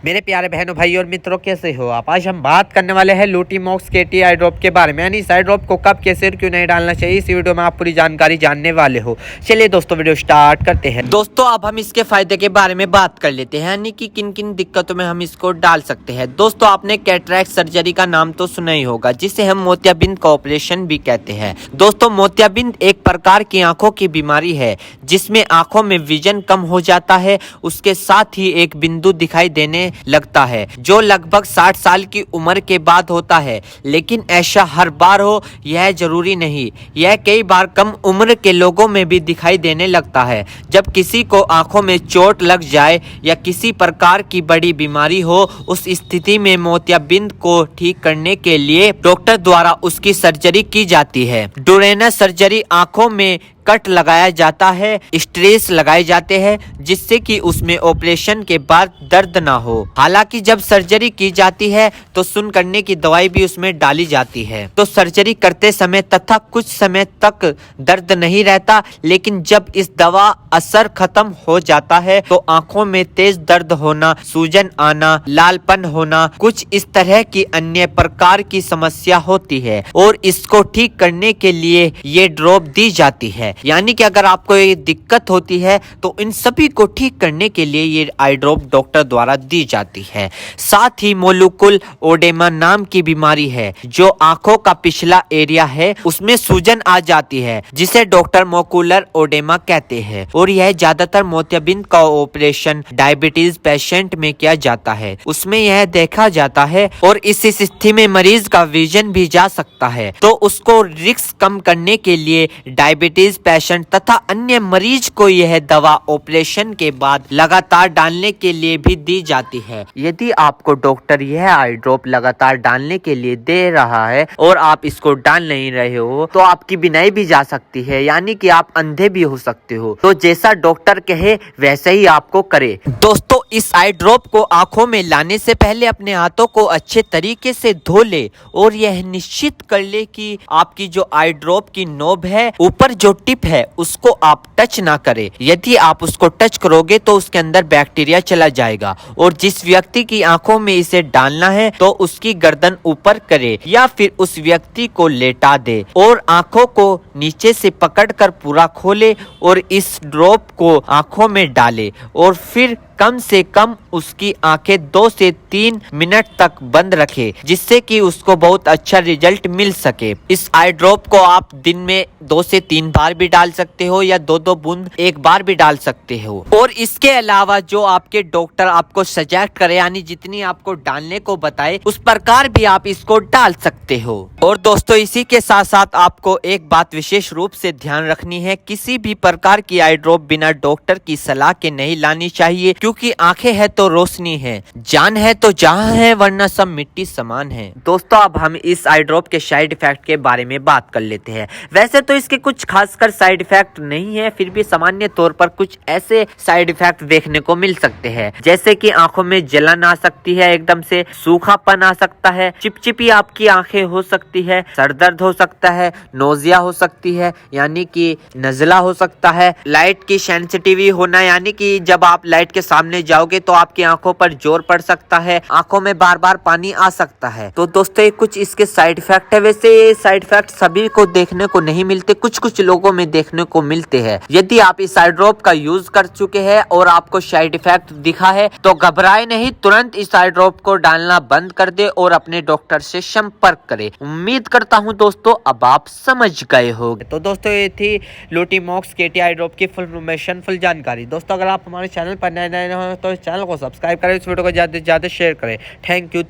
मेरे प्यारे बहनों भाई और मित्रों, कैसे हो आप। आज हम बात करने वाले हैं लूटीमॉक्स केटी आई ड्रॉप के बारे में, यानी इस आई ड्रॉप को कब, कैसे और क्यों नहीं डालना चाहिए। इस वीडियो में आप पूरी जानकारी जानने वाले हो। चलिए दोस्तों, वीडियो स्टार्ट करते हैं। दोस्तों, अब हम इसके फायदे के बारे में बात कर लेते हैं, यानी कि किन किन दिक्कतों में हम इसको डाल सकते हैं। दोस्तों, आपने कैटरैक्ट सर्जरी का नाम तो सुना ही होगा, जिसे हम मोतियाबिंद का ऑपरेशन भी कहते हैं। दोस्तों, मोतियाबिंद एक प्रकार की आंखों की बीमारी है, जिसमें आंखों में विजन कम हो जाता है। उसके साथ ही एक बिंदु दिखाई देने लगता है, जो लगभग 60 साल की उम्र के बाद होता है। लेकिन ऐसा हर बार हो, यह जरूरी नहीं। यह कई बार कम उम्र के लोगों में भी दिखाई देने लगता है। जब किसी को आंखों में चोट लग जाए या किसी प्रकार की बड़ी बीमारी हो, उस स्थिति में मोतियाबिंद को ठीक करने के लिए डॉक्टर द्वारा उसकी सर्जरी की जाती है। डोरेनस सर्जरी आंखों में कट लगाया जाता है, स्ट्रेस लगाए जाते हैं, जिससे कि उसमें ऑपरेशन के बाद दर्द ना हो। हालांकि जब सर्जरी की जाती है तो सुन्न करने की दवाई भी उसमें डाली जाती है। तो सर्जरी करते समय तथा कुछ समय तक दर्द नहीं रहता, लेकिन जब इस दवा असर खत्म हो जाता है तो आंखों में तेज दर्द होना, सूजन आना, लालपन होना, कुछ इस तरह की अन्य प्रकार की समस्या होती है, और इसको ठीक करने के लिए ये ड्रॉप दी जाती है। यानी कि अगर आपको ये दिक्कत होती है तो इन सभी को ठीक करने के लिए ये आई ड्रॉप डॉक्टर द्वारा दी जाती है। साथ ही मोलुकुल ओडेमा नाम की बीमारी है, जो आंखों का पिछला एरिया है उसमें सूजन आ जाती है, जिसे डॉक्टर मोकुलर ओडेमा कहते हैं। और यह ज्यादातर मोतियाबिंद का ऑपरेशन डायबिटीज पेशेंट में किया जाता है। उसमें यह देखा जाता है, और इस स्थिति में मरीज का विजन भी जा सकता है। तो उसको रिस्क कम करने के लिए डायबिटीज पेशेंट तथा अन्य मरीज को यह दवा ऑपरेशन के बाद लगातार डालने के लिए भी दी जाती है। यदि आपको डॉक्टर यह आई ड्रॉप लगातार डालने के लिए दे रहा है और आप इसको डाल नहीं रहे हो, तो आपकी बीनाई भी जा सकती है, यानी कि आप अंधे भी हो सकते हो। तो जैसा डॉक्टर कहे वैसे ही आपको करे। दोस्तों, इस आई ड्रॉप को आंखों में लाने से पहले अपने हाथों को अच्छे तरीके से धो ले, और यह निश्चित कर ले कि आपकी जो आई ड्रॉप की नोब है, ऊपर जो टिप है, उसको आप टच ना करें। यदि आप उसको टच करोगे तो उसके अंदर बैक्टीरिया चला जाएगा। और जिस व्यक्ति की आंखों में इसे डालना है तो उसकी गर्दन ऊपर करे, या फिर उस व्यक्ति को लेटा दे और आंखों को नीचे से पकड़कर पूरा खोले और इस ड्रॉप को आंखों में डाले, और फिर कम से कम उसकी आंखें 2 से 3 मिनट तक बंद रखे, जिससे कि उसको बहुत अच्छा रिजल्ट मिल सके। इस आई ड्रॉप को आप दिन में 2 से 3 बार भी डाल सकते हो, या 2-2 बूंद एक बार भी डाल सकते हो। और इसके अलावा जो आपके डॉक्टर आपको सजेस्ट करे, यानी जितनी आपको डालने को बताए, उस प्रकार भी आप इसको डाल सकते हो। और दोस्तों, इसी के साथ साथ आपको एक बात विशेष रूप से ध्यान रखनी है, किसी भी प्रकार की आई ड्रॉप बिना डॉक्टर की सलाह के नहीं लानी चाहिए, क्योंकि आंखें है तो रोशनी है, जान है तो जहां है, वरना सब मिट्टी समान है। दोस्तों, अब हम इस आई ड्रॉप के साइड इफेक्ट के बारे में बात कर लेते हैं। वैसे तो इसके कुछ खासकर साइड इफेक्ट नहीं है, फिर भी सामान्य तौर पर कुछ ऐसे साइड इफेक्ट देखने को मिल सकते हैं, जैसे कि आंखों में जलन आ सकती है, एकदम से सूखापन आ सकता है, चिपचिपी आपकी आंखें हो सकती है, सर दर्द हो सकता है, नोजिया हो सकती है, यानी कि नजला हो सकता है, लाइट की सेंसिटिविटी होना, यानी कि जब आप लाइट के सामने जाओगे तो आपकी आंखों पर जोर पड़ सकता है, आंखों में बार बार पानी आ सकता है। तो दोस्तों, ये कुछ इसके साइड इफेक्ट है। वैसे ये साइड इफेक्ट सभी को देखने को नहीं मिलते, कुछ कुछ लोगों में देखने को मिलते हैं। यदि आप इस आई ड्रॉप का यूज कर चुके हैं और आपको साइड इफेक्ट दिखा है तो घबराए नहीं, तुरंत इस आई ड्रॉप को डालना बंद कर दे और अपने डॉक्टर से संपर्क करें। उम्मीद करता हूँ दोस्तों अब आप समझ गए होंगे। तो दोस्तों, ये थी लूटीमॉक्स केटी आई ड्रॉप की फुल इन्फॉर्मेशन, फुल जानकारी। दोस्तों, अगर आप हमारे चैनल पर नए हो तो चैनल को सब्सक्राइब करें, इस वीडियो को ज्यादा से ज्यादा शेयर करें। Thank you.